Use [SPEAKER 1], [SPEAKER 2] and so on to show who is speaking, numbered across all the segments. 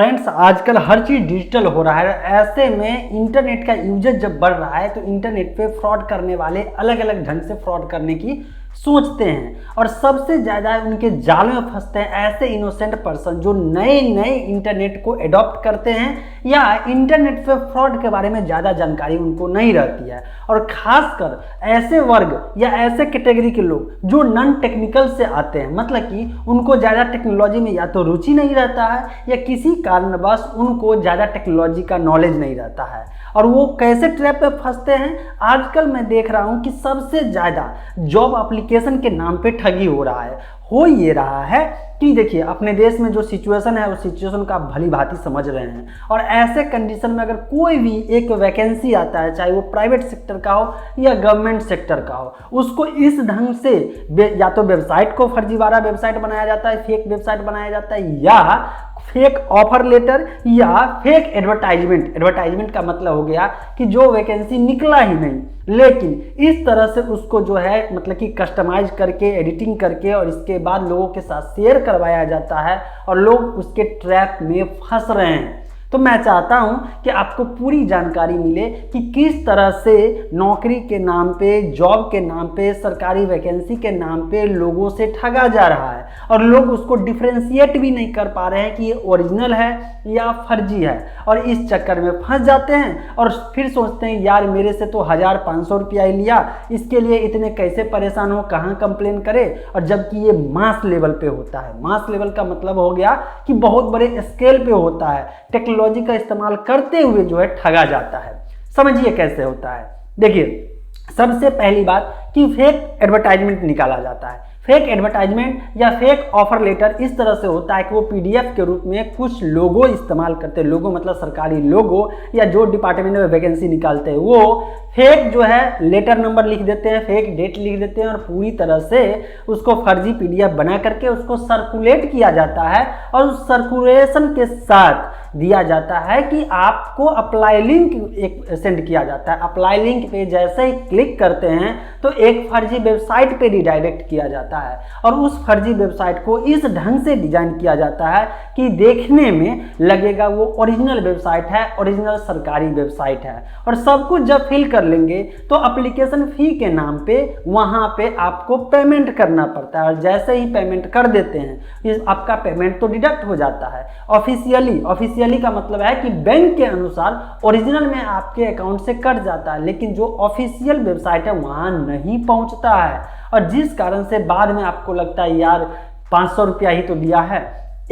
[SPEAKER 1] Friends, आजकल हर चीज़ digital हो रहा है। ऐसे में इंटरनेट का यूजेज जब बढ़ रहा है तो इंटरनेट पे फ्रॉड करने वाले अलग अलग ढंग से फ्रॉड करने की सोचते हैं और सबसे ज़्यादा उनके जाल में फंसते हैं ऐसे इनोसेंट पर्सन जो नए नए इंटरनेट को एडॉप्ट करते हैं या इंटरनेट पे फ्रॉड के बारे में ज़्यादा जानकारी उनको नहीं रहती है। और ख़ासकर ऐसे वर्ग या ऐसे कैटेगरी के लोग जो नॉन टेक्निकल से आते हैं, मतलब कि उनको ज़्यादा टेक्नोलॉजी में या तो रुचि नहीं रहता है या किसी कारणवश उनको ज़्यादा टेक्नोलॉजी का नॉलेज नहीं रहता है और वो कैसे ट्रैप पे फंसते हैं। आजकल मैं देख रहा हूँ कि सबसे ज़्यादा जॉब एप्लीकेशन के नाम पे ठगी हो रहा है। हो ये रहा है कि देखिए, अपने देश में जो सिचुएशन है उस सिचुएशन को आप भली भांति समझ रहे हैं और ऐसे कंडीशन में अगर कोई भी एक वैकेंसी आता है, चाहे वो प्राइवेट सेक्टर का हो या गवर्नमेंट सेक्टर का हो, उसको इस ढंग से या तो वेबसाइट को फर्जीवाड़ा वेबसाइट बनाया जाता है, फेक वेबसाइट बनाया जाता है या फेक ऑफर लेटर या फेक एडवर्टाइजमेंट। एडवर्टाइजमेंट का मतलब हो गया कि जो वैकेंसी निकला ही नहीं, लेकिन इस तरह से उसको जो है मतलब कि कस्टमाइज करके एडिटिंग करके और इसके बाद लोगों के साथ शेयर करवाया जाता है और लोग उसके ट्रैप में फंस रहे हैं। तो मैं चाहता हूं कि आपको पूरी जानकारी मिले कि किस तरह से नौकरी के नाम पे, जॉब के नाम पे, सरकारी वैकेंसी के नाम पे लोगों से ठगा जा रहा है और लोग उसको डिफ्रेंशिएट भी नहीं कर पा रहे हैं कि ये ओरिजिनल है या फर्जी है और इस चक्कर में फंस जाते हैं और फिर सोचते हैं यार मेरे से तो 1500 रुपया ही लिया, इसके लिए इतने कैसे परेशान हो, कहाँ कंप्लेन करे। और जबकि ये मास लेवल पे होता है। मास लेवल का मतलब हो गया कि बहुत बड़े स्केल पे होता है, टेक्नोलॉजी का इस्तेमाल करते हुए जो है ठगा जाता है। समझिए कैसे होता है। देखिए, सबसे पहली बात कि फेक एडवर्टाइजमेंट निकाला जाता है। फेक एडवर्टाइजमेंट या फेक ऑफर लेटर इस तरह से होता है कि वो पीडीएफ के रूप में कुछ लोगो इस्तेमाल करते हैं। लोगो मतलब सरकारी लोगो या जो डिपार्टमेंट में वैकेंसी निकालते हैं वो फेक जो है लेटर नंबर लिख देते हैं, फेक डेट लिख देते हैं और पूरी तरह से उसको फर्जी पीडीएफ बना करके उसको सर्कुलेट किया जाता है और उस सर्कुलेशन के साथ दिया जाता है कि आपको अप्लाई लिंक एक सेंड किया जाता है। अप्लाई लिंक पे जैसे ही क्लिक करते हैं तो एक फर्जी वेबसाइट पे रिडायरेक्ट किया जाता है और उस फर्जी वेबसाइट को इस ढंग से डिजाइन किया जाता है कि देखने में लगेगा वो ओरिजिनल वेबसाइट है, ओरिजिनल सरकारी वेबसाइट है। और सब कुछ जब फिल कर लेंगे तो एप्लीकेशन फी के नाम पे वहां पे आपको पेमेंट करना पड़ता है और जैसे ही पेमेंट कर देते हैं आपका पेमेंट तो डिडक्ट हो जाता है। ऑफिशियली का मतलब है कि बैंक के अनुसार ओरिजिनल में आपके अकाउंट से कट जाता है, लेकिन जो ऑफिशियल वेबसाइट है वहां नहीं पहुंचता है और जिस कारण से बाद में आपको लगता है यार 500 रुपया ही तो लिया है,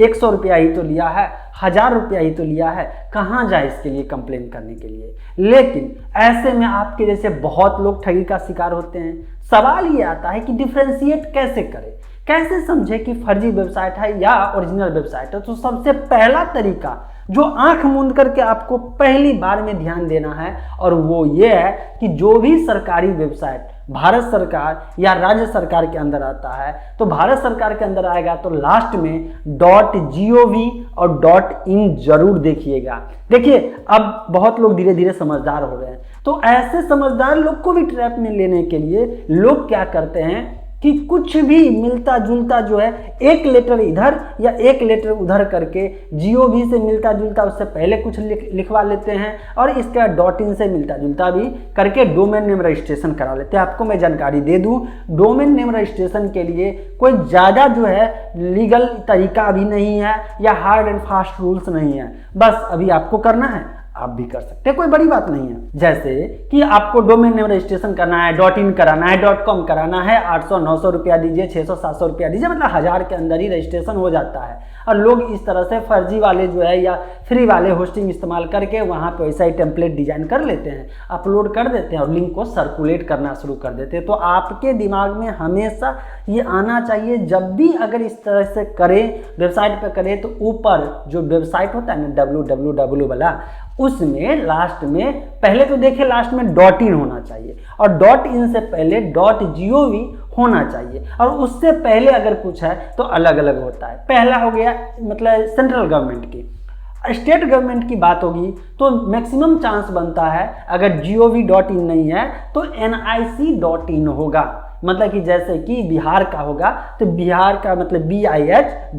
[SPEAKER 1] 100 रुपया ही तो लिया है, 1000 रुपया ही तो लिया है, कहाँ जाए इसके लिए कंप्लेन करने के लिए। लेकिन ऐसे में आपके जैसे बहुत लोग ठगी का शिकार होते हैं। सवाल ये आता है कि डिफ्रेंशिएट कैसे करें, कैसे समझे कि फर्जी वेबसाइट है या ओरिजिनल वेबसाइट है। तो सबसे पहला तरीका जो आंख मूंद करके आपको पहली बार में ध्यान देना है और वो ये है कि जो भी सरकारी वेबसाइट भारत सरकार या राज्य सरकार के अंदर आता है तो भारत सरकार के अंदर आएगा तो लास्ट में .gov और .in जरूर देखिएगा। देखिए, अब बहुत लोग धीरे धीरे समझदार हो रहे हैं तो ऐसे समझदार लोग को भी ट्रैप में लेने के लिए लोग क्या करते हैं कि कुछ भी मिलता जुलता जो है एक लेटर इधर या एक लेटर उधर करके GOV से मिलता जुलता उससे पहले कुछ लिखवा लेते हैं और इसके बाद .in से मिलता जुलता भी करके डोमेन नेम रजिस्ट्रेशन करा लेते हैं। आपको मैं जानकारी दे दूं, डोमेन नेम रजिस्ट्रेशन के लिए कोई ज़्यादा जो है लीगल तरीका अभी नहीं है या हार्ड एंड फास्ट रूल्स नहीं है। बस अभी आपको करना है, आप भी कर सकते हैं, कोई बड़ी बात नहीं है। जैसे कि आपको डोमेन नेम रजिस्ट्रेशन करना है, .in कराना है, .com कराना है, 800-900 रुपया दीजिए, 600-700 रुपया दीजिए, मतलब 1000 के अंदर ही रजिस्ट्रेशन हो जाता है। और लोग इस तरह से फर्जी वाले जो है या फ्री वाले होस्टिंग इस्तेमाल करके वहाँ पे वैसा ही टेम्पलेट डिजाइन कर लेते हैं, अपलोड कर देते हैं और लिंक को सर्कुलेट करना शुरू कर देते हैं। तो आपके दिमाग में हमेशा ये आना चाहिए, जब भी अगर इस तरह से करें, वेबसाइट पे करें, तो ऊपर जो वेबसाइट होता है ना www वाला, उसमें लास्ट में पहले तो देखिए लास्ट में .in होना चाहिए और .in से पहले .gov होना चाहिए और उससे पहले अगर कुछ है तो अलग अलग होता है। पहला हो गया मतलब सेंट्रल गवर्नमेंट की। स्टेट गवर्नमेंट की बात होगी तो मैक्सिमम चांस बनता है अगर gov.in नहीं है तो nic.in होगा। मतलब कि जैसे कि बिहार का होगा तो बिहार का मतलब bih.nic.in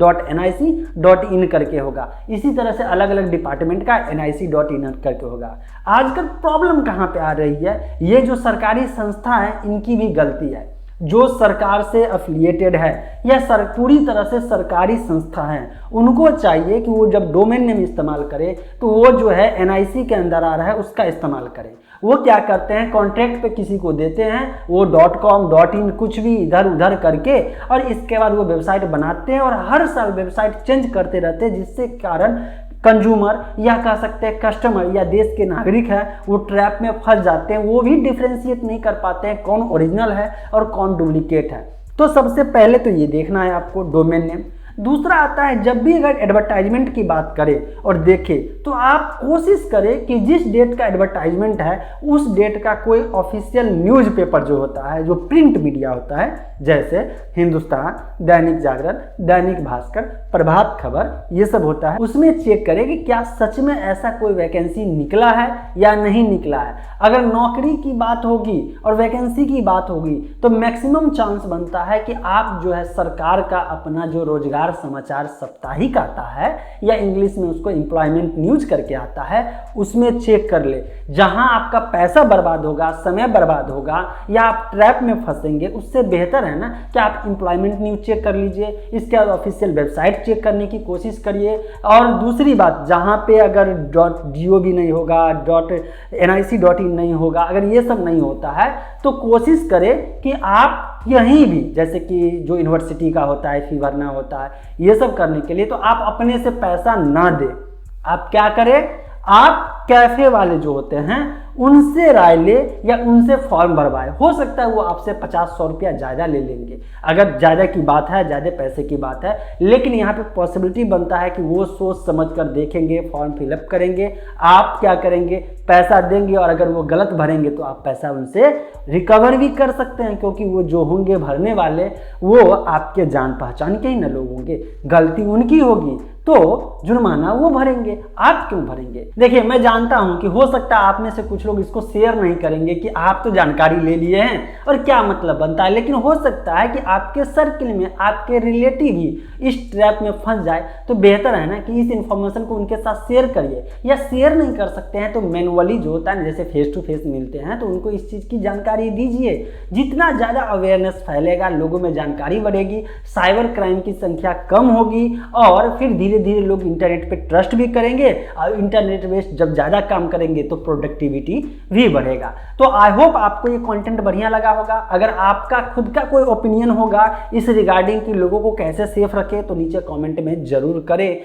[SPEAKER 1] करके होगा। इसी तरह से अलग अलग डिपार्टमेंट का nic.in करके होगा। आजकल प्रॉब्लम कहाँ पे आ रही है, ये जो सरकारी संस्था है इनकी भी गलती है। जो सरकार से एफिलिएटेड है या पूरी तरह से सरकारी संस्था है, उनको चाहिए कि वो जब डोमेन नेम इस्तेमाल करें तो वो जो है एनआईसी के अंदर आ रहा है उसका इस्तेमाल करें। वो क्या करते हैं, कॉन्ट्रैक्ट पे किसी को देते हैं, वो .com .in कुछ भी इधर उधर करके और इसके बाद वो वेबसाइट बनाते हैं और हर साल वेबसाइट चेंज करते रहते हैं, जिससे कारण कंज्यूमर या कह सकते हैं कस्टमर या देश के नागरिक हैं वो ट्रैप में फंस जाते हैं। वो भी डिफ्रेंशिएट नहीं कर पाते हैं कौन ओरिजिनल है और कौन डुप्लीकेट है। तो सबसे पहले तो ये देखना है आपको डोमेन नेम। दूसरा आता है, जब भी अगर एडवर्टाइजमेंट की बात करें और देखें तो आप कोशिश करें कि जिस डेट का एडवर्टाइजमेंट है उस डेट का कोई ऑफिशियल न्यूज़पेपर जो होता है, जो प्रिंट मीडिया होता है, जैसे हिंदुस्तान, दैनिक जागरण, दैनिक भास्कर, प्रभात खबर, ये सब होता है, उसमें चेक करें कि क्या सच में ऐसा कोई वैकेंसी निकला है या नहीं निकला है। अगर नौकरी की बात होगी और वैकेंसी की बात होगी तो मैक्सिमम चांस बनता है कि आप जो है सरकार का अपना जो रोजगार समाचार साप्ताहिक आता है या इंग्लिश में उसको एम्प्लॉयमेंट न्यूज करके आता है, उसमें चेक कर ले। जहां आपका पैसा बर्बाद होगा, समय बर्बाद होगा या आप ट्रैप में फंसेंगे, उससे बेहतर है ना कि आप एम्प्लॉयमेंट न्यूज चेक कर लीजिए, इसके बाद ऑफिशियल वेबसाइट चेक करने की कोशिश करिए। और दूसरी बात, जहां पे अगर .gov नहीं होगा, .nic.in नहीं होगा, अगर ये सब नहीं होता है तो कोशिश करें कि आप यहीं भी, जैसे कि जो यूनिवर्सिटी का होता है फी भरना होता है, ये सब करने के लिए तो आप अपने से पैसा ना दें। आप क्या करें, आप कैफे वाले जो होते हैं उनसे राय ले या उनसे फॉर्म भरवाए। हो सकता है वो आपसे 50-100 रुपया ज़्यादा ले लेंगे, अगर ज़्यादा की बात है, ज़्यादा पैसे की बात है, लेकिन यहाँ पे पॉसिबिलिटी बनता है कि वो सोच समझ कर देखेंगे, फॉर्म फिलअप करेंगे, आप क्या करेंगे, पैसा देंगे और अगर वो गलत भरेंगे तो आप पैसा उनसे रिकवर भी कर सकते हैं, क्योंकि वो जो होंगे भरने वाले वो आपके जान पहचान के ही न लोग होंगे। गलती उनकी होगी तो जुर्माना वो भरेंगे, आप क्यों भरेंगे। देखिए, मैं जानता हूं कि हो सकता है आप में से कुछ लोग इसको शेयर नहीं करेंगे कि आप तो जानकारी ले लिए हैं और क्या मतलब बनता है, लेकिन हो सकता है कि आपके सर्किल में आपके रिलेटिव ही इस ट्रैप में फंस जाए, तो बेहतर है ना कि इस इंफॉर्मेशन को उनके साथ शेयर करिए। या शेयर नहीं कर सकते हैं तो मैनुअली जो होता है, जैसे फेस टू फेस मिलते हैं तो उनको इस चीज़ की जानकारी दीजिए। जितना ज़्यादा अवेयरनेस फैलेगा, लोगों में जानकारी बढ़ेगी, साइबर क्राइम की संख्या कम होगी और फिर धीरे धीरे लोग इंटरनेट पे ट्रस्ट भी करेंगे और इंटरनेट में जब ज़्यादा काम करेंगे तो प्रोडक्टिविटी भी बढ़ेगा। तो आई होप आपको ये कंटेंट बढ़िया लगा होगा। अगर आपका खुद का कोई ओपिनियन होगा इस रिगार्डिंग कि लोगों को कैसे सेफ रखें तो नीचे कमेंट में जरूर करें।